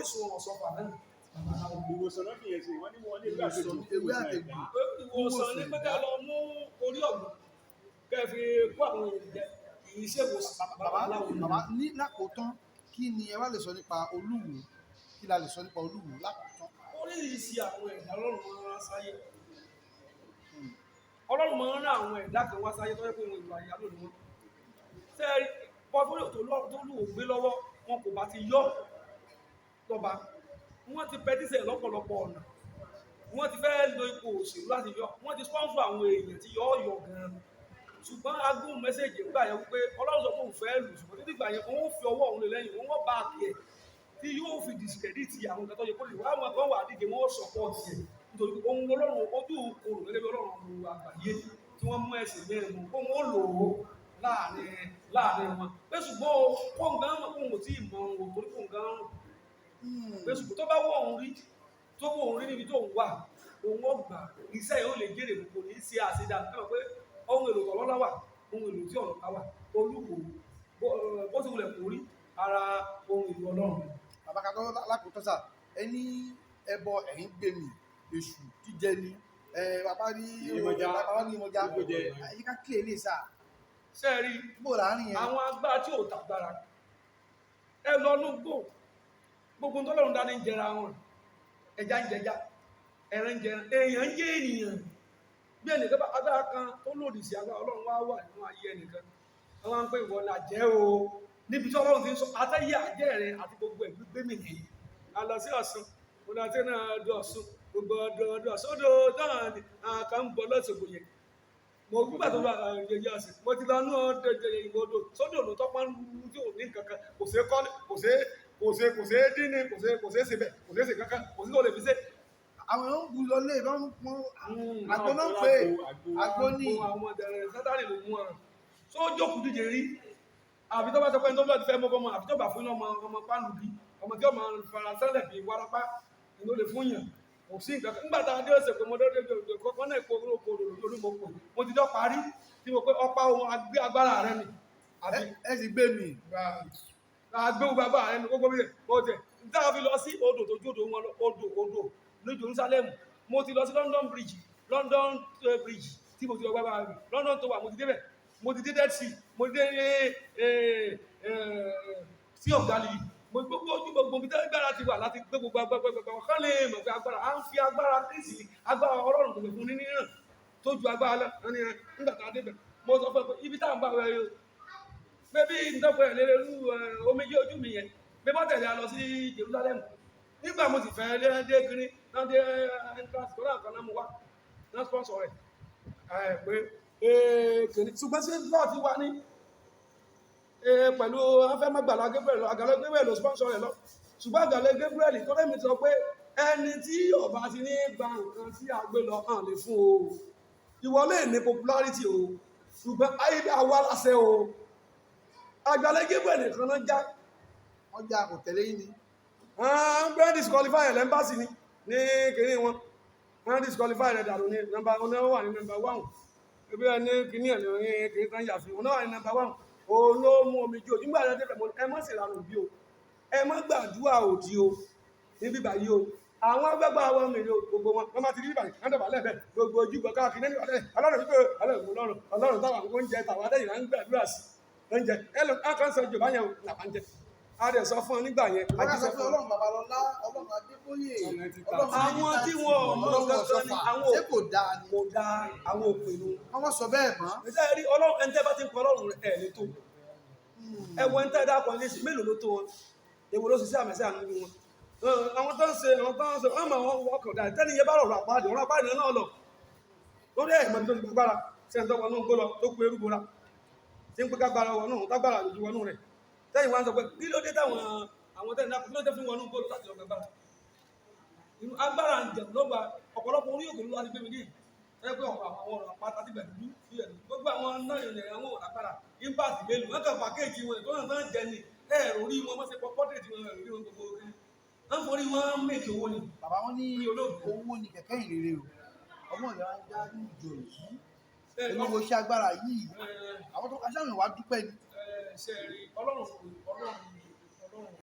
orísun ọ̀sọ́fà náà. Ìwòsàn náà fìyẹn sí wọ́n ní wọ́n ní ewé àtẹ̀gbò. Ìwòsàn ní pé ká lọ mú orí ọ̀gbìn kẹ́ fi kó àwọn èèyàn jẹ kì í ṣe ìwòsàn. Bàbá ní lákòótán kí ni ẹ wá lè sọ nípa Olúwo? Kí la lè sọ nípa Olúwo lákòótán? Oríṣiríṣi àwọn ẹ̀dá Ọlọ́run máa ń rán sáyé. Ọlọ́run máa ń rán àwọn ẹ̀dá kan wá sáyé tó yẹ pé wọn ìlú àyà lónìí wọn. Ṣé pọ́fúlò tó Olúwo gbé lọ́wọ́ wọn kò bá ti yọ lọ́ba. Wọ́n ti pẹ́tísẹ̀ lọ́pọ̀lọpọ̀ ọ̀nà. Wọ́n ti fẹ́ lo ipò òṣèlú láti yọ. Wọ́n ti sponsor àwọn èèyàn tí yọ ọ̀yọ̀ gan-an. Ṣùgbọ́n agbóhùn mẹ́sẹ̀jì gbà yẹn wípé Ọlọ́run sọ pé òun fẹ́ lù ṣùgbọ́n títí gbà yẹn wọ́n fi ọwọ́ òun lé lẹ́yìn wọ́n bá a kì ẹ̀ tí yóò fi discredit àwọn nǹkan tó yẹ kó lè wá àwọn kan wà díje wọ́n support ẹ̀ nítorí ohun Ọlọ́run ojú kòrò gẹ́gẹ́ bí Ọlọ́run lu àgbáyé tí wọ́n mú ẹ̀sìn mẹ́rin mú kó wọ́n lò ó láàrin wọn pé ṣùgbọ́n kó ń gán kó ń tí ì mọ ohun torí kó ń gán rùn pé ṣùgbọ́n tó bá wọ̀ òun rí tó wọ̀ òun rí níbi tó ń wà òun ọgbà iṣẹ́ yóò lè jèrè gbogbo ní sí àṣìdá ohun èlò tọ̀lọ́lá wà ohun èlò tí ọ̀nà ká wà Olúwo bó ti wulẹ̀ kó rí ara ohun èlò Ọlọ́run. Bàbá kan tó lákòótán sà ẹni ẹbọ ẹ̀yìn gbé mi èṣù jíjẹ ni bàbá ní ìmọ̀já àyíká kílè lè sà. Ṣé ẹ rí bó láàrin yẹn àwọn agbára tí ò tàgbára ẹ lọ ní gbogbo tọ́lọ́run dání ń jẹra wọn ẹja ń jẹja ẹran ń jẹran èèyàn ń jẹ ènìyàn bí ẹnìkan bá agbára kan tó lòdì sí agbára Ọlọ́run wá wà nínú ayé ẹnìkan àwọn ń pè ìwọ là jẹ́ o níbi tí Ọlọ́run ti ń sọ àtẹ́yẹ àjẹ́ rẹ àti gbogbo ẹ̀ gbígbé mi nìyí a lọ sí Ọ̀ṣun mo lọ sí náà ọdún Ọ̀ṣun gbogbo ọdún Ọ̀ṣun odò náà ni àkà ń bọ lọ́sọ̀gbò yẹn mo gbígbà tó bá yẹyẹ ọ̀sìn mo ti lọ nú odò sódò ló tọ́pọ̀ ń lu tí ò ní kankan kò ṣeé kọ́lé kò ṣeé dín ní kò ṣeé ṣe bẹ́ẹ̀ kò ṣeé ṣe kankan kò sí tó lè fi ṣe. Àwọn èèyàn ń bu lọlé ìbá ń pọn àgbo náà pé àgbo ní àwọn ọ̀dẹ̀rẹ̀ sátárì ló mú ọ̀ràn tó jókòó díje rí àbí tó bá sọ pé ní tó bá ti fẹ́ mọ́kọ́ mọ́ àbí tó bá fún ọmọ pánù bí ọmọ tí ọmọ faransẹ́lẹ̀ bí wárápá ni ó lè fún yàn kò sí nǹkan nígbà tá a dé ọ̀sẹ̀ pé mo dé kọ́kọ́ náà kó lórí mo pò mo ti jọ parí tí mo pé ọ̀pá ohun agbé agbára rẹ ni. ẹ sì gbé mi. àgbé ohun agbára rẹ ni gbogbo mi mo tẹ̀ níta fi lọ sí odò tó jódò wọn odò ní Jerusalem mo ti lọ sí London Bridge tí mo ti lọ gbá bá rẹ London tó wà mo ti débẹ̀ mo ti dé Dead Sea mo ti dé Sea of Galilee mo gbogbo ojú gbogbo bí agbára ti wà láti gbé gbogbo agbára kán lè mọ̀ pé agbára à ń fi agbára Kristi agbára Ọlọ́run gbogbo fún ní náà tó ju agbára lọ ní nígbà tá a débẹ̀ mo sọ fún ẹ pé ibi tá à ń bá wẹ̀ yóò pé bí ìdọ́gbọ̀ ẹ̀ lérè lú omijé ojú mi yẹn pé bọ́ tẹ̀lé a lọ sí Jerusalem nígbà mo sì fẹ́ dé kiri náà dé entrance tó náà kan náà mo wá náà sponsor rẹ̀ pé ṣùgbọ́n sí lọ́ọ̀ ti wá ní pẹ̀lú afẹ́mọ́gbàlá Gabriel àgàlẹ́ Gabriel ló sponsor rẹ̀ lọ ṣùgbọ́n àgàlẹ́ Gabriel tó lẹ́mìí sọ pé ẹni tí ọba ti ní gba nǹkan tí a gbé lọ hàn lè fún o ìwọ lè ní popularity o ṣùgbọ́n ayé àwa láṣẹ o àgàlẹ́ Gabriel nìkan náà já wọ́n já kò tẹ̀lé yín ni. gbé disqualify ẹ̀ lẹ́mbàsì ni ní kìíní wọn wọ́n disqualify rẹ̀ dànù ní nọ́mbà ọ̀nà wà ní nọ́mbà 1 ebi ẹni kìíní ẹ̀ lóyún kìíní kan yà fi ọ̀nà wà ní nọ́mbà 1 òun ló mú omi jò nígbà tó débẹ̀ mọ́ ẹ má sì lànà òbí o ẹ má gbàdúrà òdì o níbí báyìí o àwọn agbẹ́gbà àwọn ọmọ ènìyàn gbogbo wọn máa ti rí báyìí wọ́n dọ̀bà lẹ́bẹ̀ gbogbo ojú gbọ́ káàkiri nínú ọlọ́run wípé ọlọ́run táwọn oúnjẹ tàwọn adẹ́yìn náà ń gbàdúrà sí oúnjẹ ẹlò akọ́sọ ìjọba yẹn làbá ń jẹ a rẹ̀ sọ fún ọ nígbà yẹn. wọ́n sọ fún Ọlọ́run Babalọ́lá Ọlọ́run Adébóyè àwọn tí wọ́n mọ̀ kankan ni àwọn ṣé kò dáa ni. kò dáa àwọn òpinnu. wọ́n sọ bẹ́ẹ̀ mọ́. ẹ̀sẹ̀ rí Ọlọ́run ẹni tẹ́ bá ti ń pọ̀ Ọlọ́run ẹ̀ ní tó ẹ̀wọ̀ ẹni tẹ́ dákọ̀ ní mélòó ló tó wọn èwo ló sì sí àmẹ́sẹ̀ àánú wọn àwọn tó ń ṣe wọ́n mọ̀ wọ́n wọ́kọ̀ dáa tẹ́ni yẹ bá rọrùn àpáàdé wọn àpáàdé náà lọ lórí ẹ̀ mọ̀tò tó ti gbàgbára ṣe ń tọ́wọ́ náà gbó lọ tó kú erúgbó la tí ń pé kágbára wọnú tágbára lójú wọnú rẹ̀ tẹ́yìn wá ń sọ pé kí ló dé táwọn àwọn tẹ́yìn náà kí ló dé fún wọnú gbó lọ láti lọ gbàgbára inú agbára ń jẹun lọ́gbà ọ̀pọ̀lọpọ̀ orí òkè ló wá ti gbé mi dé ẹ pé ọ̀pọ̀ àwọn ọ̀rọ̀ àpáta ti bẹ̀rù bí ẹ̀rù gbogbo àwọn náà yẹn àwọn àpárá impact mélòó wọn kàn pàkéjì wọn tó náà tán jẹ ní ẹ̀rù orí wọn wọ́n ṣe pọ́tẹ́ẹ̀tì wọn ẹ̀rù orí wọn gbogbo orí wọn forí wọn méjì owó ni. bàbá wọn ní owó ni kẹ̀kẹ́ ìrere o ọmọ ìyá ń já ní ìjọ yìí olówó iṣẹ́ agbára yìí àwọn tó aṣáájú wa dúpẹ́ ni. ṣe rí Ọlọ́run